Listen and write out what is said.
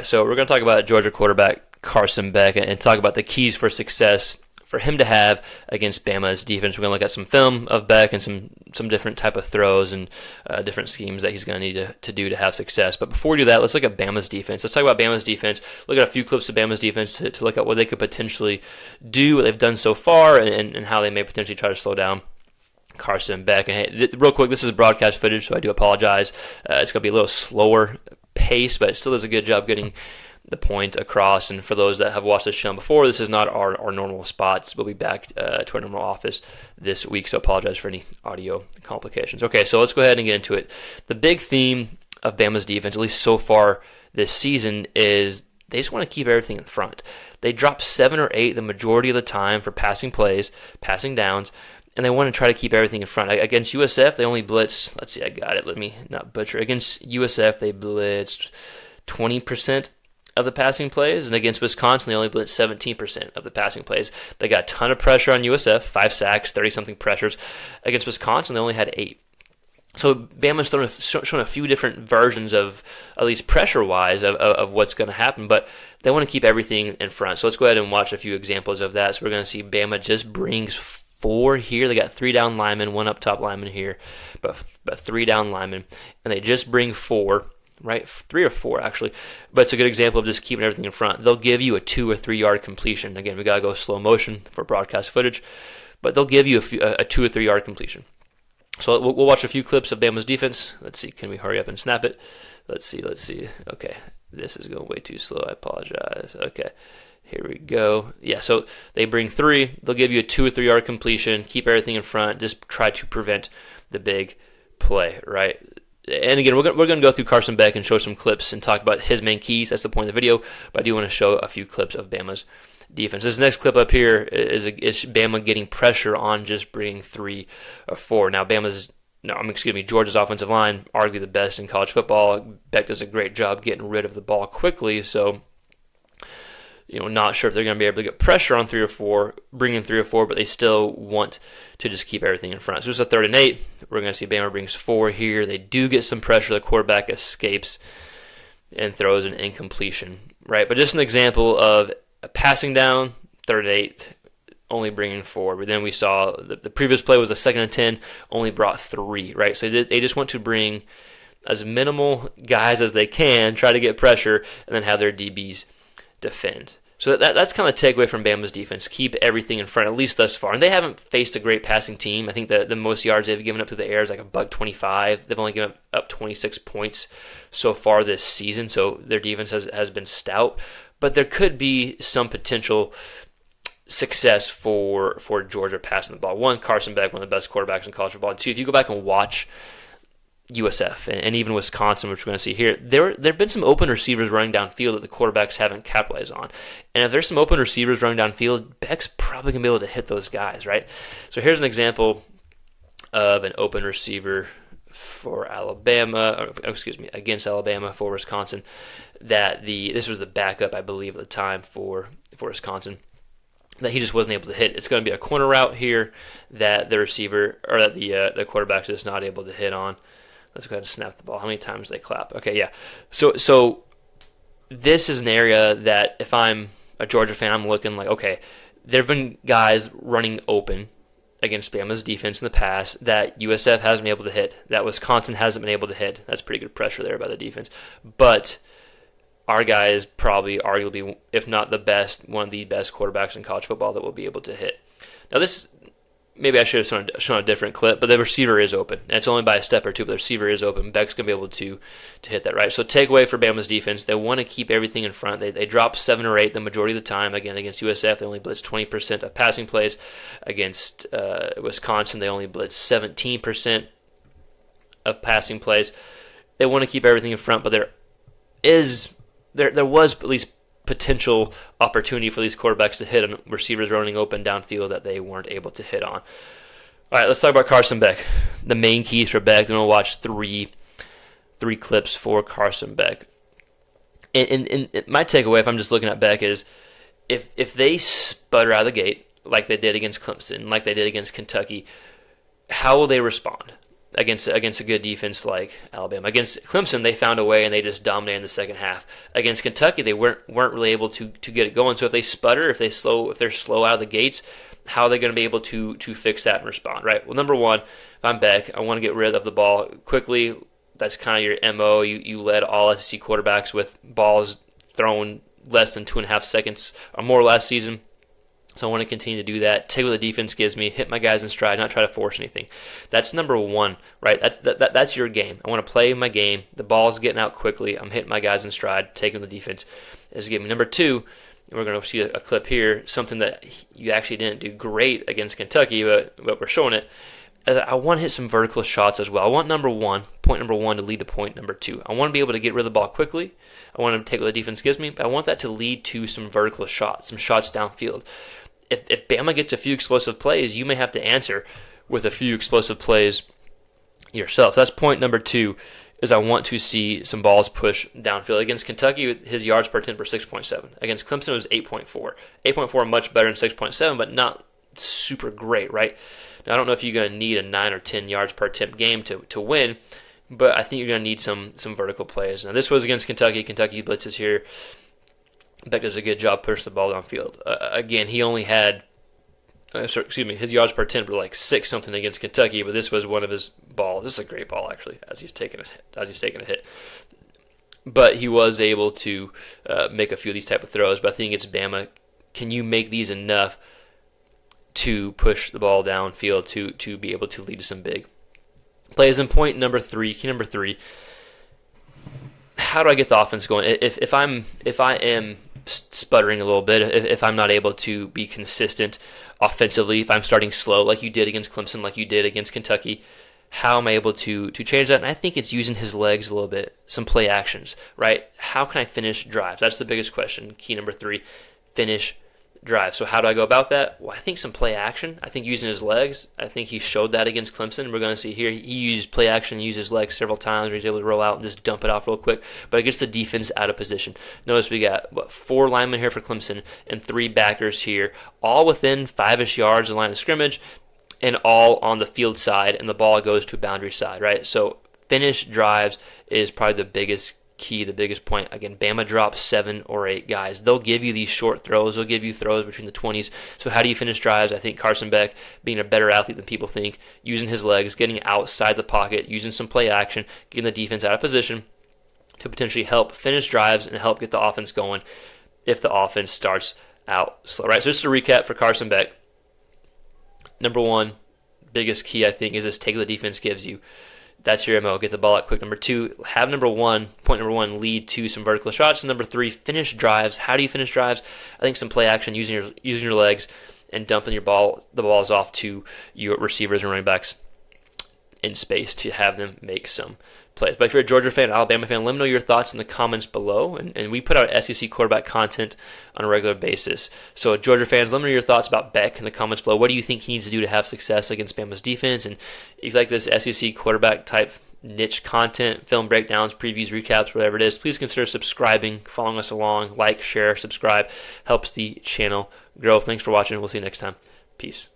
So we're going to talk about Georgia quarterback Carson Beck and talk about the keys for success for him to have against Bama's defense. We're going to look at some film of Beck and some different type of throws and different schemes that he's going to need to do to have success. But before we do that, let's look at Bama's defense. Let's talk about Bama's defense. Look at a few clips of Bama's defense to look at what they could potentially do, what they've done so far, and how they may potentially try to slow down Carson Beck. And hey, real quick, this is broadcast footage, so I do apologize. It's going to be a little slower pace, but it still does a good job getting the point across. And for those that have watched this show before, this is not our normal spots. We'll be back to our normal office this week, so apologize for any audio complications. Okay, so let's go ahead and get into it. The big theme of Bama's defense, at least so far this season, is they just want to keep everything in front. They drop 7 or 8 the majority of the time for passing plays, passing downs, and they want to try to keep everything in front. Against USF, they only blitzed, let's see, I got it, let me not butcher. Against USF, they blitzed 20% of the passing plays, and against Wisconsin, they only blitzed 17% of the passing plays. They got a ton of pressure on USF, 5 sacks, 30-something pressures. Against Wisconsin, they only had 8. So Bama's shown a few different versions of, at least pressure-wise, of what's going to happen, but they want to keep everything in front. So let's go ahead and watch a few examples of that. So we're going to see Bama just brings 4 here. They got 3 down linemen, 1 up top lineman here, but 3 down linemen, and they just bring 4. Right, 3 or 4 actually, but it's a good example of just keeping everything in front. They'll give you a 2 or 3 yard completion. Again, we gotta go slow motion for broadcast footage, but they'll give you a 2 or 3 yard completion. So we'll watch a few clips of Bama's defense. Let's see, can we hurry up and snap it? Let's see. Okay, this is going way too slow. I apologize. Okay, here we go. Yeah, so they bring 3. They'll give you a 2 or 3 yard completion. Keep everything in front. Just try to prevent the big play. Right. And again, we're going to go through Carson Beck and show some clips and talk about his main keys. That's the point of the video. But I do want to show a few clips of Bama's defense. This next clip up here is Bama getting pressure on just bringing 3 or 4. Now, Georgia's offensive line, arguably the best in college football. Beck does a great job getting rid of the ball quickly. So, not sure if they're going to be able to get pressure on 3 or 4, bring in 3 or 4, but they still want to just keep everything in front. So it's a 3rd and 8. We're going to see Bama brings 4 here. They do get some pressure. The quarterback escapes and throws an incompletion, right? But just an example of a passing down, 3rd and 8, only bringing 4. But then we saw the previous play was a 2nd and 10, only brought 3, right? So they just want to bring as minimal guys as they can, try to get pressure, and then have their DBs defend. So that's kind of the takeaway from Bama's defense. Keep everything in front, at least thus far. And they haven't faced a great passing team. I think the most yards they've given up to the air is like $125. They've only given up 26 points so far this season, so their defense has been stout. But there could be some potential success for Georgia passing the ball. 1, Carson Beck, one of the best quarterbacks in college football. And 2, if you go back and watch USF and even Wisconsin, which we're going to see here, there have been some open receivers running downfield that the quarterbacks haven't capitalized on. And if there's some open receivers running downfield, Beck's probably going to be able to hit those guys, right? So here's an example of an open receiver for against Alabama for Wisconsin. This was the backup, I believe, at the time for Wisconsin, that he just wasn't able to hit. It's going to be a corner route here that the receiver or that the quarterback's just not able to hit on. Let's go ahead and snap the ball. How many times they clap? Okay, yeah. So this is an area that if I'm a Georgia fan, I'm looking like, okay, there have been guys running open against Bama's defense in the past that USF hasn't been able to hit, that Wisconsin hasn't been able to hit. That's pretty good pressure there by the defense. But our guy is probably arguably, if not the best, one of the best quarterbacks in college football that will be able to hit. Now this, maybe I should have shown a different clip, but the receiver is open. And it's only by a step or two, but the receiver is open. Beck's going to be able to hit that, right? So takeaway for Bama's defense, they want to keep everything in front. They drop 7 or 8 the majority of the time. Again, against USF, they only blitz 20% of passing plays. Against Wisconsin, they only blitz 17% of passing plays. They want to keep everything in front, but there was at least potential opportunity for these quarterbacks to hit on receivers running open downfield that they weren't able to hit on. All right, let's talk about Carson Beck. The main keys for Beck. Then we'll watch three clips for Carson Beck. And my takeaway, if I'm just looking at Beck, is if they sputter out of the gate like they did against Clemson, like they did against Kentucky, how will they respond? against a good defense like Alabama. Against Clemson, they found a way and they just dominated in the second half. Against Kentucky, they weren't really able to get it going. So if they sputter, if they're slow out of the gates, how are they going to be able to fix that and respond, right? Well, number one, if I'm Beck, I want to get rid of the ball quickly. That's kind of your MO. You led all SEC quarterbacks with balls thrown less than 2.5 seconds or more last season. So I want to continue to do that. Take what the defense gives me, hit my guys in stride, not try to force anything. That's number one, right? That's your game. I want to play my game. The ball's getting out quickly. I'm hitting my guys in stride, taking the defense is giving me. Number two, we're going to see a clip here, something that you actually didn't do great against Kentucky, but we're showing it. I want to hit some vertical shots as well. I want point number one to lead to point number two. I want to be able to get rid of the ball quickly. I want to take what the defense gives me, but I want that to lead to some vertical shots, some shots downfield. If Bama gets a few explosive plays, you may have to answer with a few explosive plays yourself. So that's point number two, is I want to see some balls push downfield. Against Kentucky, his yards per attempt were 6.7. Against Clemson, it was 8.4. 8.4 much better than 6.7, but not super great, right? Now, I don't know if you're going to need a 9 or 10 yards per attempt game to win, but I think you're going to need some vertical plays. Now, this was against Kentucky. Kentucky blitzes here. Beck does a good job pushing the ball downfield. Again, he only had, his yards per attempt were like 6 something against Kentucky, but this was one of his balls. This is a great ball actually, as he's taking a hit. But he was able to make a few of these type of throws. But I think it's Bama. Can you make these enough to push the ball downfield to be able to lead to some big plays? And point number three, key number three. How do I get the offense going? If I am sputtering a little bit, if I'm not able to be consistent offensively, if I'm starting slow like you did against Clemson, like you did against Kentucky, how am I able to change that? And I think it's using his legs a little bit, some play actions, right? How can I finish drives? That's the biggest question. Key number three, finish drive. So how do I go about that? Well, I think some play action. I think using his legs. I think he showed that against Clemson. We're going to see here he used play action, used his legs several times where he's able to roll out and just dump it off real quick. But it gets the defense out of position. Notice we got 4 linemen here for Clemson and 3 backers here, all within 5-ish yards of the line of scrimmage and all on the field side, and the ball goes to a boundary side, right? So finish drives is probably the biggest key, the biggest point. Again, Bama drops 7 or 8 guys. They'll give you these short throws. They'll give you throws between the 20s. So how do you finish drives? I think Carson Beck, being a better athlete than people think, using his legs, getting outside the pocket, using some play action, getting the defense out of position to potentially help finish drives and help get the offense going if the offense starts out slow, right? So just to recap for Carson Beck, number one, biggest key I think is this: take what the defense gives you. That's your MO. Get the ball out quick. Number two, have point number one, lead to some vertical shots. And number three, finish drives. How do you finish drives? I think some play action, using your legs and dumping the balls off to your receivers and running backs in space to have them make some plays. But if you're a Georgia fan, Alabama fan, let me know your thoughts in the comments below. And we put out SEC quarterback content on a regular basis. So Georgia fans, let me know your thoughts about Beck in the comments below. What do you think he needs to do to have success against Bama's defense? And if you like this SEC quarterback type niche content, film breakdowns, previews, recaps, whatever it is, please consider subscribing, following us along, like, share, subscribe. Helps the channel grow. Thanks for watching. We'll see you next time. Peace.